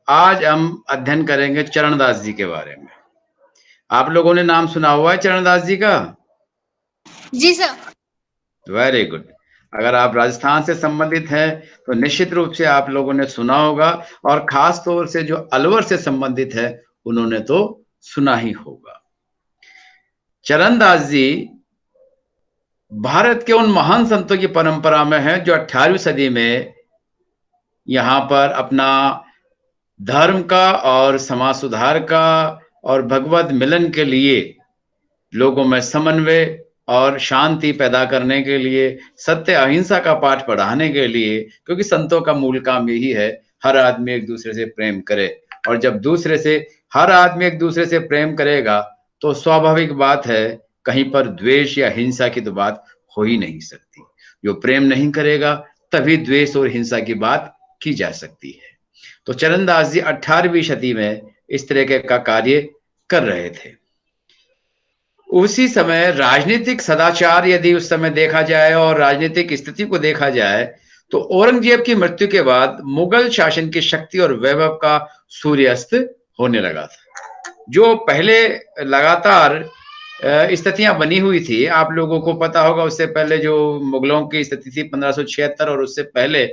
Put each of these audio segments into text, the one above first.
आज हम अध्ययन करेंगे चरणदास जी के बारे में। आप लोगों ने नाम सुना हुआ है चरणदास जी का? जी सर। Very good. अगर आप राजस्थान से संबंधित हैं तो निश्चित रूप से आप लोगों ने सुना होगा, और खास तौर से जो अलवर से संबंधित है उन्होंने तो सुना ही होगा। चरणदास जी भारत के उन महान संतों की परंपरा में हैं जो 18वीं सदी में यहाँ पर अपना धर्म का और समाज सुधार का और भगवत मिलन के लिए लोगों में समन्वय और शांति पैदा करने के लिए, सत्य अहिंसा का पाठ पढ़ाने के लिए, क्योंकि संतों का मूल काम यही है हर आदमी एक दूसरे से प्रेम करे। और जब हर आदमी एक दूसरे से प्रेम करेगा तो स्वाभाविक बात है कहीं पर द्वेष या हिंसा की तो बात हो ही नहीं सकती। जो प्रेम नहीं करेगा तभी द्वेष और हिंसा की बात की जा सकती है। तो चरणदास जी 18वीं सदी में इस तरह का कार्य कर रहे थे। उसी समय राजनीतिक सदाचार यदि उस समय देखा जाए और राजनीतिक स्थिति को देखा जाए तो औरंगजेब की मृत्यु के बाद मुगल शासन की शक्ति और वैभव का सूर्यास्त होने लगा था। जो पहले लगातार स्थितियां बनी हुई थी, आप लोगों को पता होगा, उससे पहले जो मुगलों की स्थिति थी 1576 और उससे पहले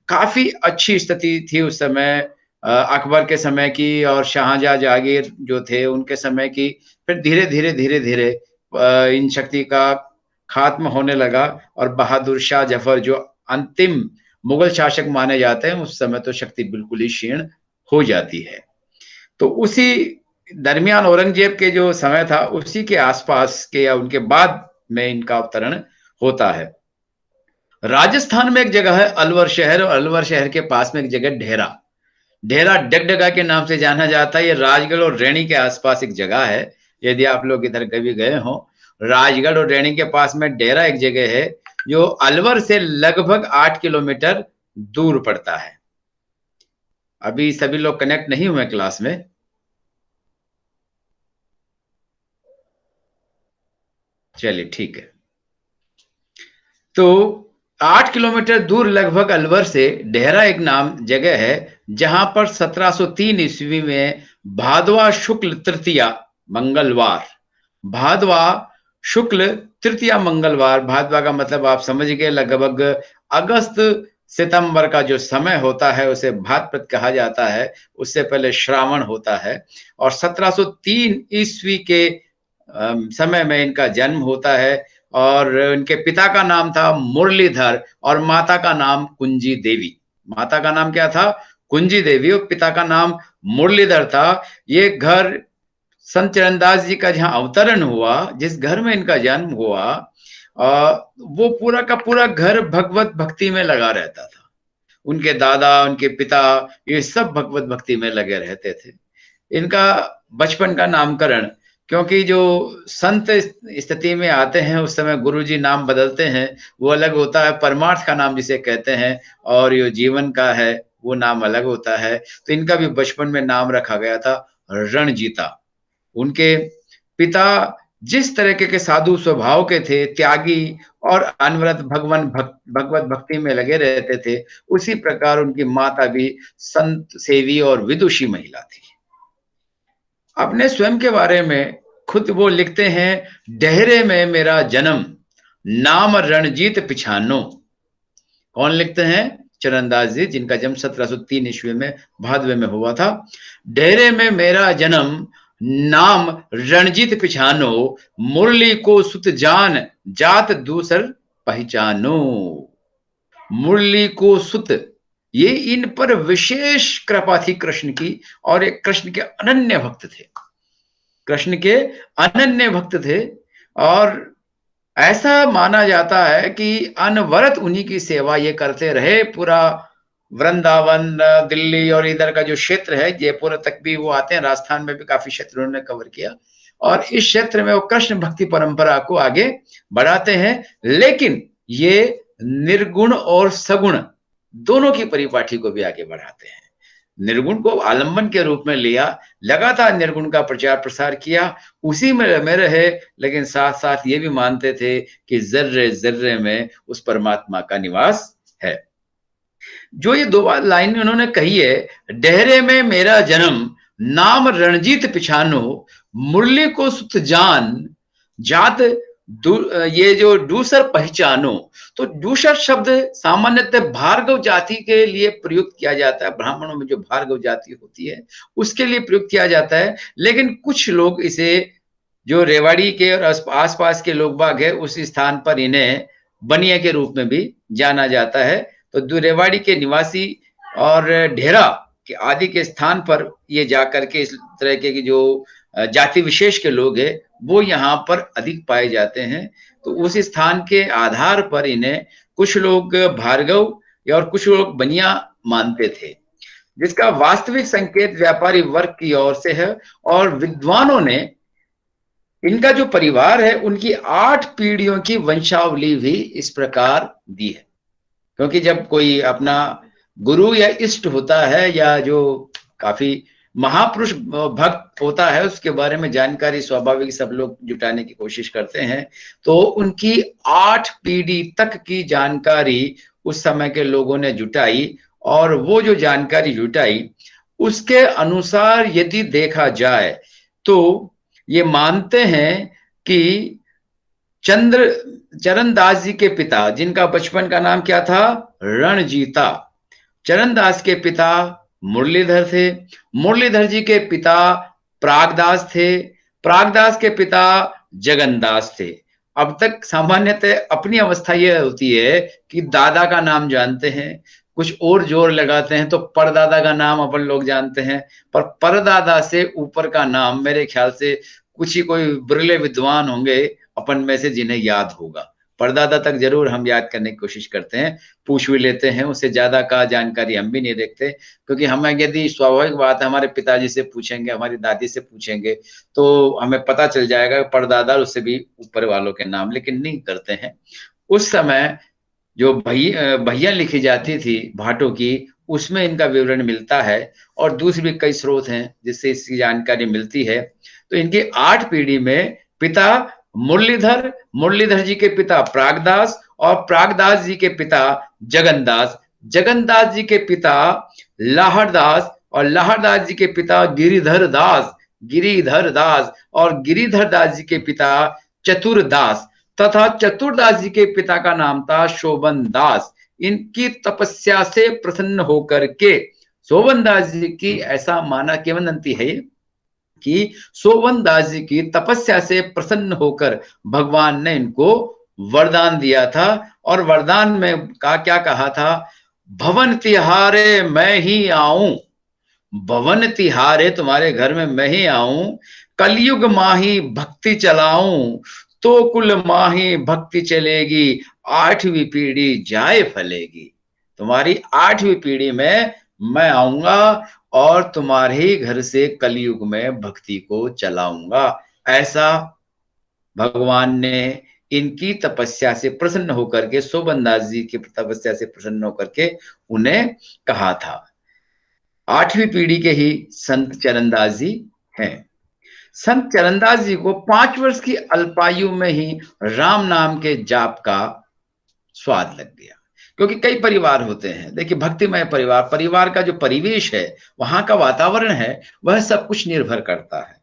काफी अच्छी स्थिति थी उस समय अकबर के समय की और शाहजहां जहांगीर जो थे उनके समय की। फिर धीरे-धीरे इन शक्ति का खात्मा होने लगा और बहादुर शाह जफर जो अंतिम मुगल शासक माने जाते हैं, उस समय तो शक्ति बिल्कुल ही क्षीण हो जाती है। तो उसी दरमियान औरंगजेब के जो समय था उसी के आसपास के या उनके बाद में इनका अवतरण होता है। राजस्थान में एक जगह है अलवर शहर, और अलवर शहर के पास में एक जगह ढेरा। ढेरा डगडगा के नाम से जाना जाता है। ये राजगढ़ और रैनी के आसपास एक जगह है। यदि आप लोग इधर कभी गए हो, राजगढ़ और रैनी के पास में डेरा एक जगह है जो अलवर से लगभग 8 किलोमीटर दूर पड़ता है। अभी सभी लोग कनेक्ट नहीं हुए क्लास में? चलिए ठीक है। तो 8 किलोमीटर दूर लगभग अलवर से डेहरा एक नाम जगह है जहां पर 1703 ईस्वी में भादवा शुक्ल तृतीया मंगलवार, भादवा शुक्ल तृतीया मंगलवार, भादवा का मतलब आप समझ गए, लगभग अगस्त सितंबर का जो समय होता है उसे भाद्रपद कहा जाता है। उससे पहले श्रावण होता है और 1703 ईस्वी के समय में इनका जन्म होता है। और इनके पिता का नाम था मुरलीधर और माता का नाम कुंजी देवी। माता का नाम क्या था? कुंजी देवी, और पिता का नाम मुरलीधर था। ये घर संत चरणदास जी का जहाँ अवतरण हुआ, जिस घर में इनका जन्म हुआ, वो पूरा का पूरा घर भगवत भक्ति में लगा रहता था। उनके दादा, उनके पिता, ये सब भगवत भक्ति में लगे रहते थे। इनका बचपन का नामकरण, क्योंकि जो संत स्थिति में आते हैं उस समय गुरुजी नाम बदलते हैं, वो अलग होता है। परमार्थ का नाम जिसे कहते हैं, और ये जीवन का है वो नाम अलग होता है। तो इनका भी बचपन में नाम रखा गया था रणजीता। उनके पिता जिस तरीके के साधु स्वभाव के थे, त्यागी और अनवरत भगवत भक्ति में लगे रहते थे, उसी प्रकार उनकी माता भी संत सेवी और विदुषी महिला थी। अपने स्वयं के बारे में खुद वो लिखते हैं, डेहरे में मेरा जन्म, नाम रणजीत पिछानो। कौन लिखते हैं? चरणदास जी, जिनका जन्म 1703 ईस्वी में भादवे में हुआ था। डेहरे में मेरा जन्म, नाम रणजीत पिछानो, मुरली को सुत जान, जात दूसर पहचानो। मुरली को सुत, ये इन पर विशेष कृपा थी कृष्ण की, और एक कृष्ण के अनन्य भक्त थे। कृष्ण के अनन्य भक्त थे, और ऐसा माना जाता है कि अनवरत उन्हीं की सेवा ये करते रहे। पूरा वृंदावन, दिल्ली और इधर का जो क्षेत्र है, जयपुर तक भी वो आते हैं, राजस्थान में भी काफी क्षेत्र उन्होंने कवर किया, और इस क्षेत्र में वो कृष्ण भक्ति परंपरा को आगे बढ़ाते हैं। लेकिन ये निर्गुण और सगुण दोनों की परिपाठी को भी आगे बढ़ाते हैं। निर्गुण को आलंबन के रूप में लिया, लगातार निर्गुण का प्रचार प्रसार किया, उसी में रहे, लेकिन साथ साथ ये भी मानते थे कि जर्रे जर्रे में उस परमात्मा का निवास है। जो ये दो लाइन उन्होंने कही है, डेहरे में मेरा जन्म, नाम रणजीत पिछानो, मुरली को सुत जान, जात ये जो दूसर पहचानो। तो दूसर शब्द सामान्यतः भार्गव जाति के लिए प्रयुक्त किया जाता है, ब्राह्मणों में जो भार्गव जाति होती है उसके लिए प्रयुक्त किया जाता है। लेकिन कुछ लोग इसे, जो रेवाड़ी के और आसपास के लोग बाग है, उस स्थान पर इन्हें बनिया के रूप में भी जाना जाता है। तो रेवाड़ी के निवासी और ढेरा के आदि के स्थान पर ये जाकर के इस तरह के की जो जाति विशेष के लोग हैं वो यहाँ पर अधिक पाए जाते हैं। तो उस स्थान के आधार पर इन्हें कुछ लोग भार्गव और कुछ लोग बनिया मानते थे, जिसका वास्तविक संकेत व्यापारी वर्ग की ओर से है। और विद्वानों ने इनका जो परिवार है उनकी 8 पीढ़ियों की वंशावली भी इस प्रकार दी है। क्योंकि जब कोई अपना गुरु या इष्ट होता है या जो काफी महापुरुष भक्त होता है उसके बारे में जानकारी स्वाभाविक सब लोग जुटाने की कोशिश करते हैं। तो उनकी 8 पीढ़ी तक की जानकारी उस समय के लोगों ने जुटाई, और वो जो जानकारी जुटाई उसके अनुसार यदि देखा जाए तो ये मानते हैं कि चरणदास जी के पिता, जिनका बचपन का नाम क्या था, रणजीता, चरणदास के पिता मुरलीधर थे, मुरलीधर जी के पिता प्रागदास थे, प्रागदास के पिता जगन्दास थे। अब तक सामान्यतः अपनी अवस्था यह होती है कि दादा का नाम जानते हैं, कुछ और जोर लगाते हैं तो परदादा का नाम अपन लोग जानते हैं, पर परदादा से ऊपर का नाम मेरे ख्याल से कुछ ही कोई बिरले विद्वान होंगे अपन में से जिन्हें याद होगा। परदादा तक जरूर हम याद करने की कोशिश करते हैं, पूछ भी लेते हैं, उससे ज्यादा का जानकारी हम भी नहीं देखते, क्योंकि हमें यदि स्वाभाविक बात है हमारे पिताजी से पूछेंगे, हमारी दादी से पूछेंगे तो हमें पता चल जाएगा परदादा उससे भी ऊपर वालों के नाम, लेकिन नहीं करते हैं। उस समय जो भैया लिखी जाती थी भाटों की, उसमें इनका विवरण मिलता है, और दूसरी भी कई स्रोत हैं जिससे इसकी जानकारी मिलती है। तो इनकी 8 पीढ़ी में पिता मुरलीधर, मुरलीधर जी के पिता प्रागदास, और प्रागदास जी के पिता जगन्दास, जगन्दास जी के पिता लाहरदास, और लाहरदास जी के पिता गिरिधर दास, गिरिधर दास, और गिरिधर दास जी के पिता चतुरदास, तथा चतुरदास जी के पिता का नाम था शोभन दास। इनकी तपस्या से प्रसन्न होकर के शोभन दास जी की, ऐसा माना किंवदंती है कि शोभन दास जी की तपस्या से प्रसन्न होकर भगवान ने इनको वरदान दिया था। और वरदान में क्या कहा था, भवन तिहारे मैं ही आऊं, भवन तिहारे तुम्हारे घर में मैं ही आऊं, कलयुग माही भक्ति चलाऊं, तो कुल माही भक्ति चलेगी, 8वीं पीढ़ी जाए फलेगी। तुम्हारी 8वीं पीढ़ी में मैं आऊंगा और तुम्हारे ही घर से कलयुग में भक्ति को चलाऊंगा। ऐसा भगवान ने इनकी तपस्या से प्रसन्न होकर के, शोभनदास जी की तपस्या से प्रसन्न होकर के उन्हें कहा था। 8वीं पीढ़ी के ही संत चरणदास जी हैं। संत चरणदास जी को 5 वर्ष की अल्पायु में ही राम नाम के जाप का स्वाद लग गया। क्योंकि कई परिवार होते हैं, देखिए भक्तिमय परिवार, परिवार का जो परिवेश है, वहां का वातावरण है, वह सब कुछ निर्भर करता है।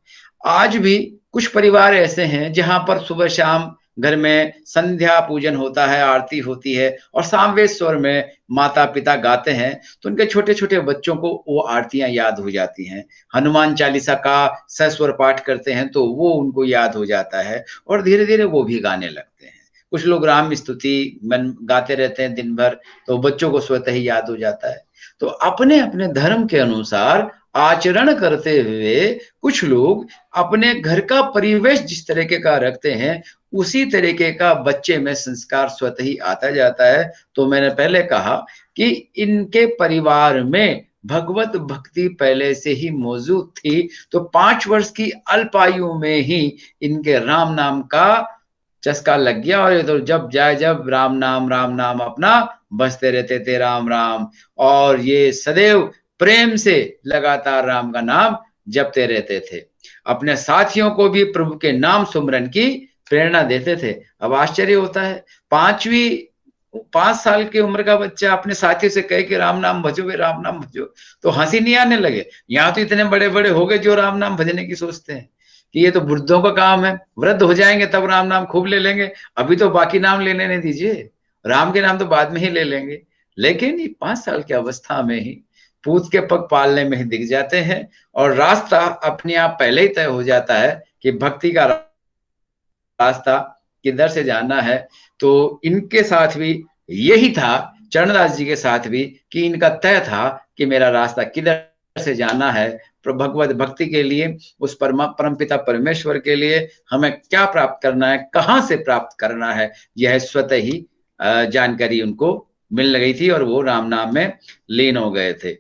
आज भी कुछ परिवार ऐसे हैं जहां पर सुबह शाम घर में संध्या पूजन होता है, आरती होती है, और सामवेद स्वर में माता पिता गाते हैं, तो उनके छोटे छोटे बच्चों को वो आरतियां याद हो जाती हैं। हनुमान चालीसा का सस्वर पाठ करते हैं तो वो उनको याद हो जाता है, और धीरे धीरे वो भी गाने लगते हैं। कुछ लोग राम स्तुति मन गाते रहते हैं दिन भर, तो बच्चों को स्वतः ही याद हो जाता है। तो अपने अपने धर्म के अनुसार आचरण करते हुए कुछ लोग अपने घर का परिवेश जिस तरीके का रखते हैं, उसी तरीके का बच्चे में संस्कार स्वतः ही आता जाता है। तो मैंने पहले कहा कि इनके परिवार में भगवत भक्ति पहले से ही मौजूद थी, तो 5 वर्ष की अल्पायु में ही इनके राम नाम का चस्का लग गया, और ये तो जब राम नाम अपना बजते रहते थे, राम राम, और ये सदैव प्रेम से लगातार राम का नाम जपते रहते थे। अपने साथियों को भी प्रभु के नाम सुमरन की प्रेरणा देते थे। अब आश्चर्य होता है, 5वीं 5 साल की उम्र का बच्चा अपने साथियों से कहे कि राम नाम भजो वे राम नाम भजो, तो हंसी नहीं आने लगे। यहाँ तो इतने बड़े बड़े हो गए जो राम नाम भजने की सोचते हैं कि ये तो वृद्धों का काम है, वृद्ध हो जाएंगे तब राम नाम खूब ले लेंगे, अभी तो बाकी नाम ले लेने दीजिए, राम के नाम तो बाद में ही ले लेंगे। लेकिन ये 5 साल की अवस्था में ही पूत के पग पालने में ही दिख जाते हैं, और रास्ता अपने आप पहले ही तय हो जाता है कि भक्ति का रास्ता किधर से जाना है। तो इनके साथ भी यही था, चरणदास जी के साथ भी, कि इनका तय था कि मेरा रास्ता किधर से जाना है, भगवत भक्ति के लिए, उस परम पिता परमेश्वर के लिए हमें क्या प्राप्त करना है, कहाँ से प्राप्त करना है, यह स्वतः ही जानकारी उनको मिल गई थी, और वो राम नाम में लीन हो गए थे।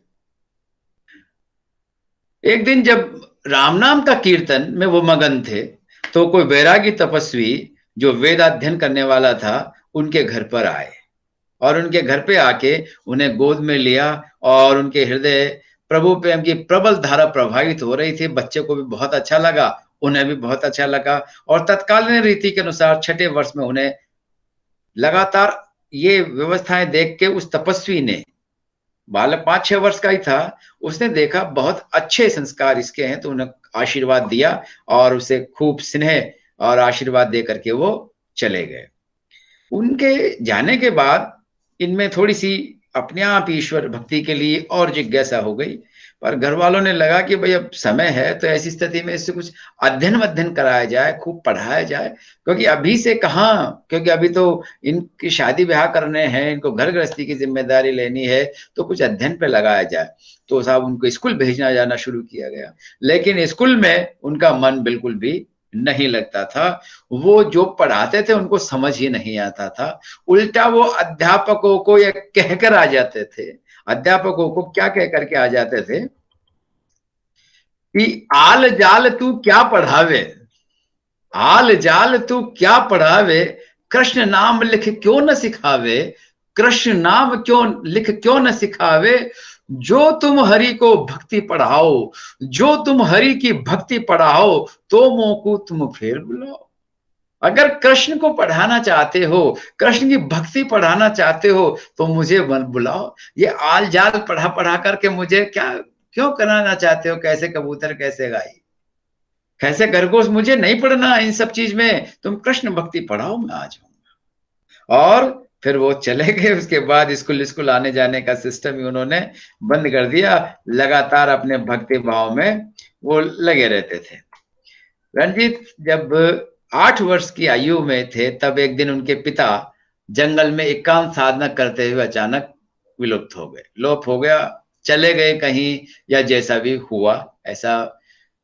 एक दिन जब राम नाम का कीर्तन में वो मगन थे, तो कोई वैरागी तपस्वी जो वेद अध्ययन करने वाला था उनके घर पर आए, और उनके घर पे आके उन्हें गोद में लिया, और उनके हृदय प्रभु प्रेम की प्रबल धारा प्रभावित हो रही थी। बच्चे को भी बहुत अच्छा लगा, उन्हें भी बहुत अच्छा लगा, और तत्कालीन रीति के अनुसार 6ठे वर्ष में उन्हें लगातार ये व्यवस्थाएं देख के उस तपस्वी ने, बालक 5-6 वर्ष का ही था, उसने देखा बहुत अच्छे संस्कार इसके हैं, तो उन्हें आशीर्वाद दिया, और उसे खूब स्नेह और आशीर्वाद दे करके वो चले गए। उनके जाने के बाद इनमें थोड़ी सी अपने आप ईश्वर भक्ति के लिए और जिज्ञासा हो गई, पर घर वालों ने लगा कि भाई अब समय है, तो ऐसी स्थिति में इससे कुछ अध्ययन कराया जाए, खूब पढ़ाया जाए, क्योंकि अभी से कहाँ, क्योंकि अभी तो इनकी शादी ब्याह करने हैं, इनको घर गृहस्थी की जिम्मेदारी लेनी है, तो कुछ अध्ययन पे लगाया जाए। तो साहब उनको स्कूल भेजना जाना शुरू किया गया, लेकिन स्कूल में उनका मन बिल्कुल भी नहीं लगता था। वो जो पढ़ाते थे उनको समझ ही नहीं आता था, उल्टा वो अध्यापकों को ये कहकर आ जाते थे, अध्यापकों को क्या कह करके आ जाते थे कि आल जाल तू क्या पढ़ावे, आल जाल तू क्या पढ़ावे, कृष्ण नाम लिख क्यों न सिखावे, कृष्ण नाम क्यों लिख क्यों न सिखावे, जो तुम हरि को भक्ति पढ़ाओ, जो तुम हरि की भक्ति पढ़ाओ, तो मोको तुम फिर बुलाओ। अगर कृष्ण को पढ़ाना चाहते हो, कृष्ण की भक्ति पढ़ाना चाहते हो, तो मुझे बुलाओ। ये आल जाल पढ़ा पढ़ा करके मुझे क्या क्यों कराना चाहते हो, कैसे कबूतर कैसे गाई, कैसे खरगोश, मुझे नहीं पढ़ना इन सब चीज में, तुम कृष्ण भक्ति पढ़ाओ, मैं आ जाऊंगा। और फिर वो चले गए। उसके बाद स्कूल आने जाने का सिस्टम ही उन्होंने बंद कर दिया, लगातार अपने भक्ति भाव में वो लगे रहते थे। रणजीत जब 8 वर्ष की आयु में थे, तब एक दिन उनके पिता जंगल में एकांत साधना करते हुए अचानक विलुप्त हो गए, लोप हो गया, चले गए कहीं, या जैसा भी हुआ ऐसा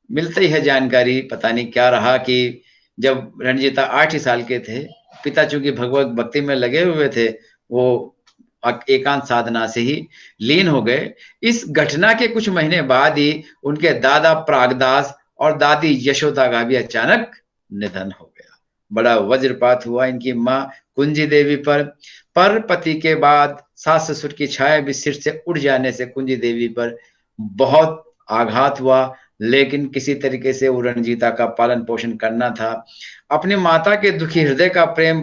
मिलती है जानकारी। पता नहीं क्या रहा कि जब रणजीता 8 ही साल के थे, पिता चूंकि भगवत भक्ति में लगे हुए थे, वो एकांत साधना से ही लीन हो गए। इस घटना के कुछ महीने बाद ही उनके दादा प्रागदास और दादी यशोदा का भी अचानक निधन हो गया। बड़ा वज्रपात हुआ इनकी माँ कुंजी देवी पर पति के बाद सास ससुर की छाया भी सिर से उड़ जाने से कुंजी देवी पर बहुत आघात हुआ। लेकिन किसी तरीके से वो रणजीता का पालन पोषण करना था, अपने माता के दुखी हृदय का प्रेम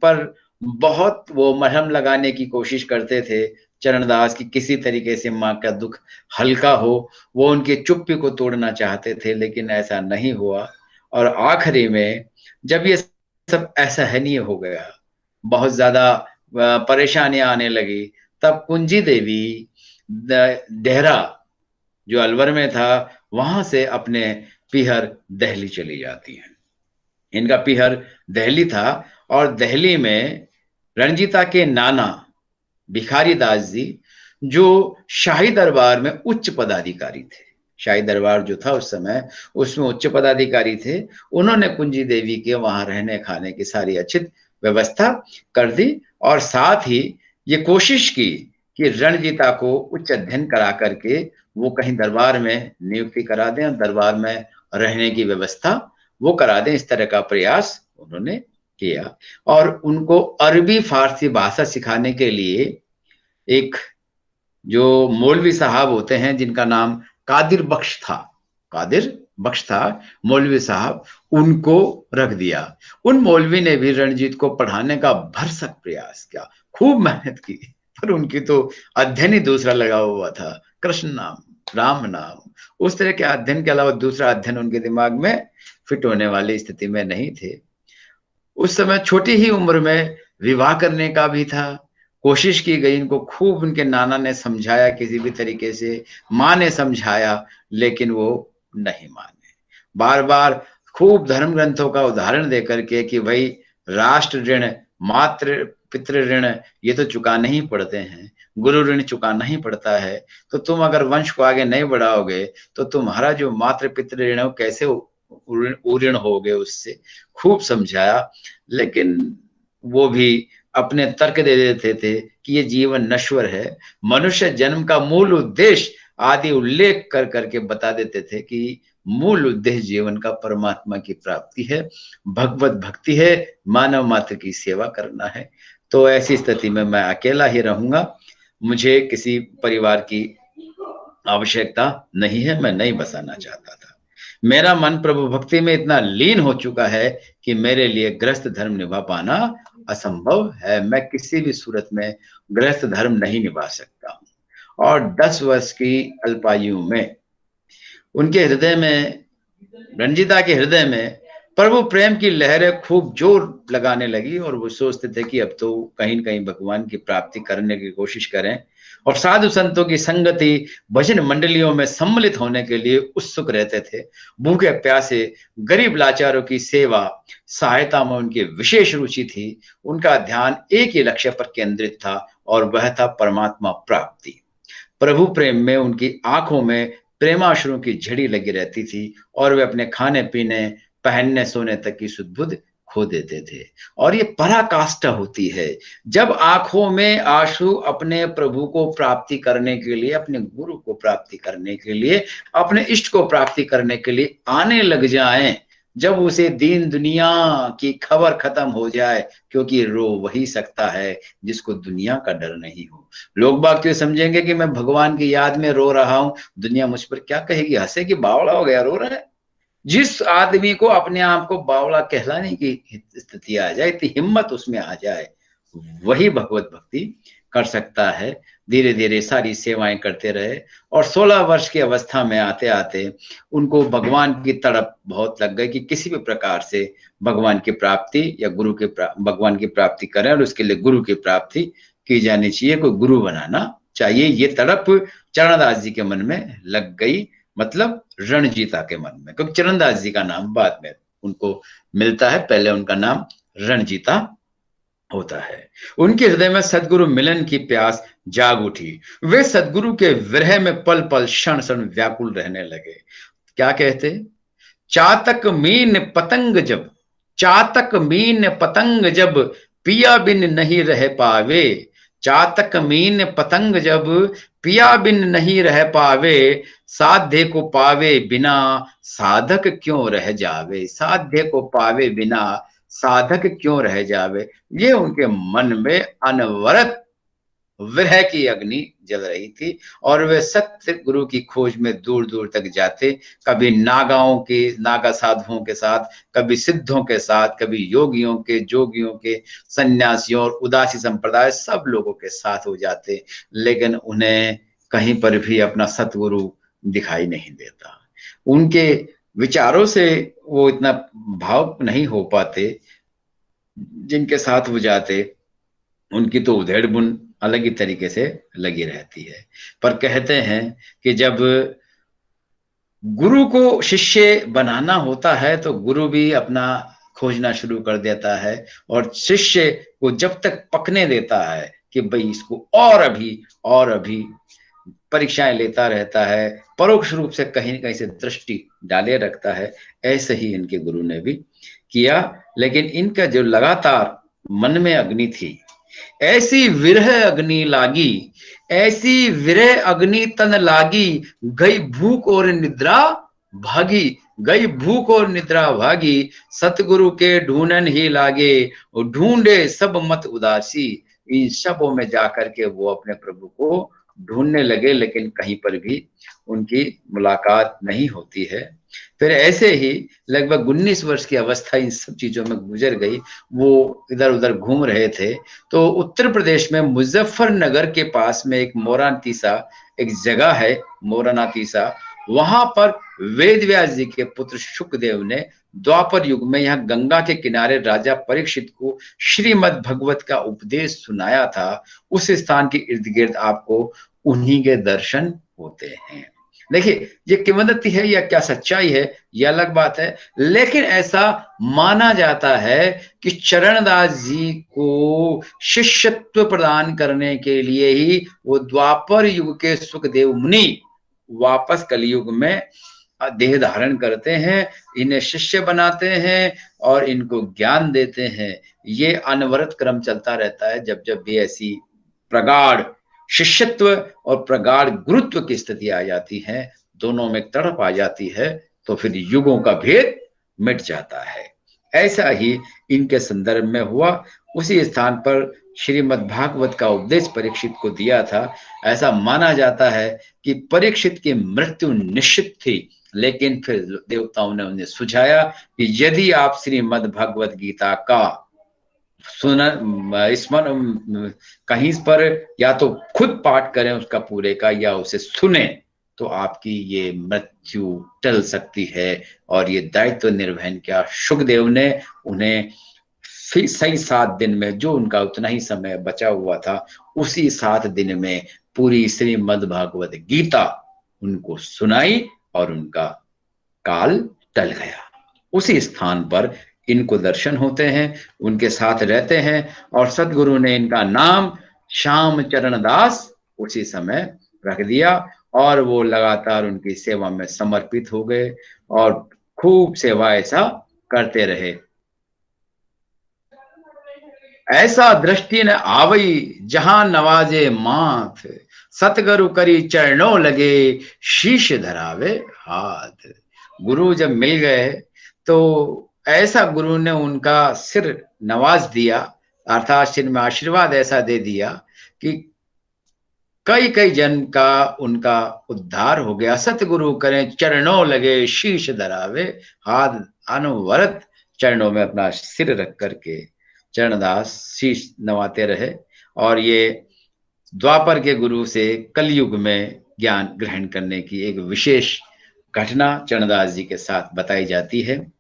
पर बहुत वो मरहम लगाने की कोशिश करते थे चरणदास की, किसी तरीके से माँ का दुख हल्का हो, वो उनकी चुप्पी को तोड़ना चाहते थे, लेकिन ऐसा नहीं हुआ। और आखिरी में जब ये सब असहनीय हो गया, बहुत ज्यादा परेशानियां आने लगी, तब कुंजी देवी देहरा जो अलवर में था, वहां से अपने पीहर दिल्ली चली जाती हैं। इनका पीहर दिल्ली था, और दिल्ली में रणजीता के नाना भिखारी दास जी, जो शाही दरबार में उच्च पदाधिकारी थे, शाही दरबार जो था उस समय, उसमें उच्च पदाधिकारी थे, उन्होंने कुंजी देवी के वहां रहने खाने की सारी अच्छी व्यवस्था कर दी, और साथ ही ये कोशिश की कि रणजीता को उच्च अध्ययन करा करके वो कहीं दरबार में नियुक्ति करा दें और दरबार में रहने की व्यवस्था वो करा दें। इस तरह का प्रयास उन्होंने किया, और उनको अरबी फारसी भाषा सिखाने के लिए एक जो मौलवी साहब होते हैं जिनका नाम कादिर बख्श था, कादिर बख्श था मौलवी साहब, उनको रख दिया। उन मौलवी ने भी रणजीत को पढ़ाने का भरसक प्रयास किया, खूब मेहनत की, पर उनकी तो अध्ययन ही दूसरा लगा हुआ था, कृष्ण नाम, राम नाम। उस तरह के अध्ययन के अलावा दूसरा अध्ययन उनके दिमाग में फिट होने वाली स्थिति में नहीं थे। उस समय छोटी ही उम्र में विवाह करने का भी था। कोशिश की गई, इनको खूब उनके नाना ने समझाया किसी भी तरीके से, माँ ने समझाया, लेकिन वो नहीं माने। बार बार खूब धर्म ग्रंथों का उदाहरण दे करके कि भाई राष्ट्र ऋण, मातृ पितृ ऋण ये तो चुकाने ही पड़ते हैं, गुरु ऋण चुकाना ही पड़ता है। तो तुम अगर वंश को आगे नहीं बढ़ाओगे तो तुम्हारा जो मातृ पितृ ऋण है वो कैसे उऋण होगे उससे। खूब समझाया, लेकिन वो भी अपने तर्क दे देते थे कि ये जीवन नश्वर है। मनुष्य जन्म का मूल उद्देश्य आदि उल्लेख कर करके बता देते थे कि मूल उद्देश्य जीवन का परमात्मा की प्राप्ति है, भगवत भक्ति है, मानव मात्र की सेवा करना है। तो ऐसी स्थिति में मैं अकेला ही रहूंगा, मुझे किसी परिवार की आवश्यकता नहीं है, मैं नहीं बसाना चाहता था। मेरा मन प्रभु भक्ति में इतना लीन हो चुका है कि मेरे लिए गृहस्थ धर्म निभा पाना असंभव है। मैं किसी भी सूरत में गृहस्थ धर्म नहीं निभा सकता हूँ। और 10 वर्ष की अल्पायु में उनके हृदय में, रंजीता के हृदय में प्रभु प्रेम की लहरें खूब जोर लगाने लगी और वो सोचते थे कि अब तो कहीं न कहीं भगवान की प्राप्ति करने की कोशिश करें। और साधु संतों की संगति, भजन मंडलियों में सम्मिलित होने के लिए उत्सुक रहते थे। भूखे प्यासे गरीब लाचारों की सेवा, सहायता में उनकी विशेष रुचि थी। उनका ध्यान एक ही लक्ष्य पर केंद्रित था और वह था परमात्मा प्राप्ति। प्रभु प्रेम में उनकी आंखों में प्रेमाश्रुओं की झड़ी लगी रहती थी और वे अपने खाने पीने, पहनने सोने तक की सुध-बुध खो देते थे। और ये पराकाष्ठा होती है जब आंखों में आंसू अपने प्रभु को प्राप्ति करने के लिए, अपने गुरु को प्राप्ति करने के लिए, अपने इष्ट को प्राप्ति करने के लिए आने लग जाएं, जब उसे दीन दुनिया की खबर खत्म हो जाए, क्योंकि रो वही सकता है जिसको दुनिया का डर नहीं हो। लोग बाग तो समझेंगे कि मैं भगवान की याद में रो रहा हूं, दुनिया मुझ पर क्या कहेगी, हंसेगी, बावड़ा हो गया, रो रहा है। जिस आदमी को अपने आप को बावड़ा कहलाने की स्थिति आ जाए, इतनी हिम्मत उसमें आ जाए, वही भगवत भक्ति कर सकता है। धीरे धीरे सारी सेवाएं करते रहे और 16 वर्ष की अवस्था में आते आते उनको भगवान की तड़प बहुत लग गई कि किसी भी प्रकार से भगवान की प्राप्ति या भगवान की प्राप्ति करें और उसके लिए गुरु की प्राप्ति की जानी चाहिए, कोई गुरु बनाना चाहिए। ये तड़प चरणदास जी के मन में लग गई, मतलब रणजीता के मन में, क्योंकि चरणदास जी का नाम बाद में उनको मिलता है, पहले उनका नाम रणजीता होता है। उनके हृदय में सदगुरु मिलन की प्यास जाग उठी। वे सदगुरु के विरह में पल पल क्षण क्षण व्याकुल रहने लगे। क्या कहते? चातक मीन पतंग जब, चातक मीन पतंग जब पिया बिन नहीं रह पावे, चातक मीन पतंग जब पिया बिन नहीं रह पावे, साध्य को पावे बिना साधक क्यों रह जावे, साध्य को पावे बिना साधक क्यों रह जावे। ये उनके मन में अनवरत विरह की अग्नि जल रही थी और वे सत्य गुरु की खोज में दूर दूर तक जाते, कभी नागाओं के, नागा साधुओं के साथ, कभी सिद्धों के साथ, कभी योगियों के, जोगियों के, सन्यासियों और उदासी संप्रदाय सब लोगों के साथ हो जाते, लेकिन उन्हें कहीं पर भी अपना सतगुरु दिखाई नहीं देता। उनके विचारों से वो इतना भाव नहीं हो पाते, जिनके साथ वो जाते उनकी तो उधेड़ बुन अलग ही तरीके से लगी रहती है। पर कहते हैं कि जब गुरु को शिष्य बनाना होता है तो गुरु भी अपना खोजना शुरू कर देता है और शिष्य को जब तक पकने देता है कि भाई इसको और अभी परीक्षाएं लेता रहता है, परोक्ष रूप से कहीं कहीं से दृष्टि डाले रखता है। ऐसे ही इनके गुरु ने भी किया, लेकिन इनका जो लगातार मन में अग्नि थी, ऐसी विरह अग्नि लागी, ऐसी विरह अग्नि तन लागी, गई भूख और निद्रा भागी, गई भूख और निद्रा भागी, सतगुरु के ढूंढन ही लागे, ढूंढे सब मत उदासी। इन सबों में जाकर के वो अपने प्रभु को ढूंढने लगे, लेकिन कहीं पर भी उनकी मुलाकात नहीं होती है। फिर ऐसे ही लगभग 19 वर्ष की अवस्था इन सब चीजों में गुजर गई। वो इधर उधर घूम रहे थे, तो उत्तर प्रदेश में मुजफ्फरनगर के पास में एक मोरानातीसा एक जगह है, मोरानातीसा, वहां पर वेद व्यास जी के पुत्र शुकदेव ने द्वापर युग में यहाँ गंगा के किनारे राजा परीक्षित को श्रीमद् भगवत का उपदेश सुनाया था। उस स्थान के इर्द गिर्द आपको उन्हीं के दर्शन होते हैं। देखिए, ये किंवदंती है या क्या सच्चाई है यह अलग बात है, लेकिन ऐसा माना जाता है कि चरणदास जी को शिष्यत्व प्रदान करने के लिए ही वो द्वापर युग के सुखदेव मुनि वापस कलयुग में देह धारण करते हैं, इन्हें शिष्य बनाते हैं और इनको ज्ञान देते हैं। ये अनवरत क्रम चलता रहता है। जब जब भी ऐसी प्रगाढ़ शिष्यत्व और प्रगाढ़ गुरुत्व की स्थिति आ जाती है, दोनों में तड़प आ जाती है, तो फिर युगों का भेद मिट जाता है। ऐसा ही इनके संदर्भ में हुआ। उसी स्थान पर श्रीमद् भागवत का उपदेश परीक्षित को दिया था। ऐसा माना जाता है कि परीक्षित की मृत्यु निश्चित थी, लेकिन फिर देवताओं ने उन्हें सुझाया कि यदि आप श्रीमद् भगवत गीता का स्मरण कहीं पर या तो खुद पाठ करें उसका पूरे का, या उसे सुने, तो आपकी ये मृत्यु टल सकती है। और ये दायित्व निर्वहन किया शुकदेव ने। उन्हें सही 7 दिन में, जो उनका उतना ही समय बचा हुआ था, उसी 7 दिन में पूरी श्रीमद् भागवत गीता उनको सुनाई और उनका काल टल गया। उसी स्थान पर इनको दर्शन होते हैं, उनके साथ रहते हैं, और सदगुरु ने इनका नाम श्याम चरण दास उसी समय रख दिया, और वो लगातार उनकी सेवा में समर्पित हो गए और खूब सेवा ऐसा करते रहे। ऐसा दृष्टि न आवई जहां नवाजे माथ, सतगुरु करी चरणों लगे शीश धरावे हाथ। गुरु जब मिल गए तो ऐसा गुरु ने उनका सिर नवाज दिया, अर्थात सिर में आशीर्वाद ऐसा दे दिया कि कई कई जन का उनका उद्धार हो गया। सतगुरु करें चरणों लगे शीश धरावे हाथ, अनवरत चरणों में अपना सिर रख करके चरणदास शीश नवाते रहे। और ये द्वापर के गुरु से कलयुग में ज्ञान ग्रहण करने की एक विशेष घटना चरणदास जी के साथ बताई जाती है।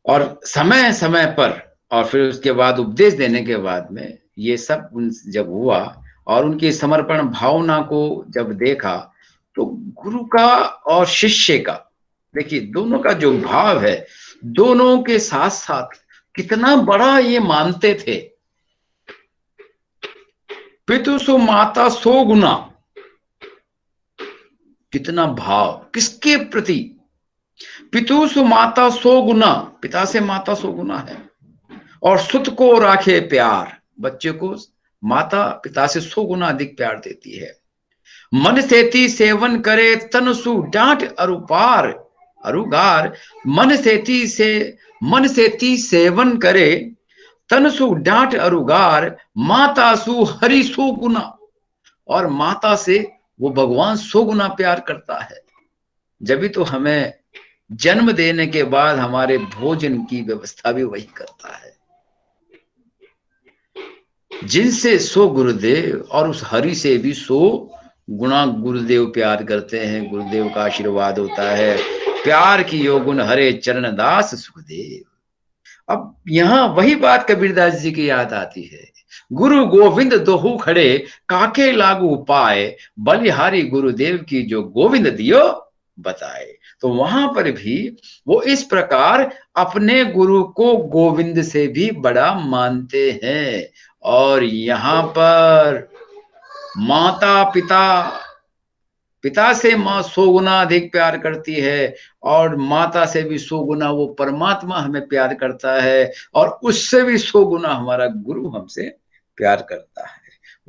और समय समय पर, और फिर उसके बाद उपदेश देने के बाद में ये सब जब हुआ और उनकी समर्पण भावना को जब देखा, तो गुरु का और शिष्य का, देखिए दोनों का जो भाव है, दोनों के साथ साथ कितना बड़ा ये मानते थे। पितु सो माता सो गुना, कितना भाव किसके प्रति। पितु सो माता सो गुना, पिता से माता सो गुना है। और सुत को राखे प्यार, बच्चे को माता पिता से 100 गुना अधिक प्यार देती है। मन सेती सेवन करे तन सु डांट अरुपार अरुगार, मन सेती सेवन करे तन सु डांट अरुगार, माता सु हरि 100 गुना। और माता से वो भगवान 100 गुना प्यार करता है। जब भी तो हमें जन्म देने के बाद हमारे भोजन की व्यवस्था भी वही करता है। जिनसे 100 गुरुदेव, और उस हरि से भी 100 गुना गुरुदेव प्यार करते हैं। गुरुदेव का आशीर्वाद होता है, प्यार की यो गुण हरे चरण दास सुखदेव। अब यहां वही बात कबीरदास जी की याद आती है। गुरु गोविंद दोहु खड़े काके लागू पाए, बलिहारी गुरुदेव की जो गोविंद दियो बताए। तो वहां पर भी वो इस प्रकार अपने गुरु को गोविंद से भी बड़ा मानते हैं। और यहां पर माता पिता, पिता से माँ 100 गुना अधिक प्यार करती है, और माता से भी 100 गुना वो परमात्मा हमें प्यार करता है, और उससे भी 100 गुना हमारा गुरु हमसे प्यार करता है।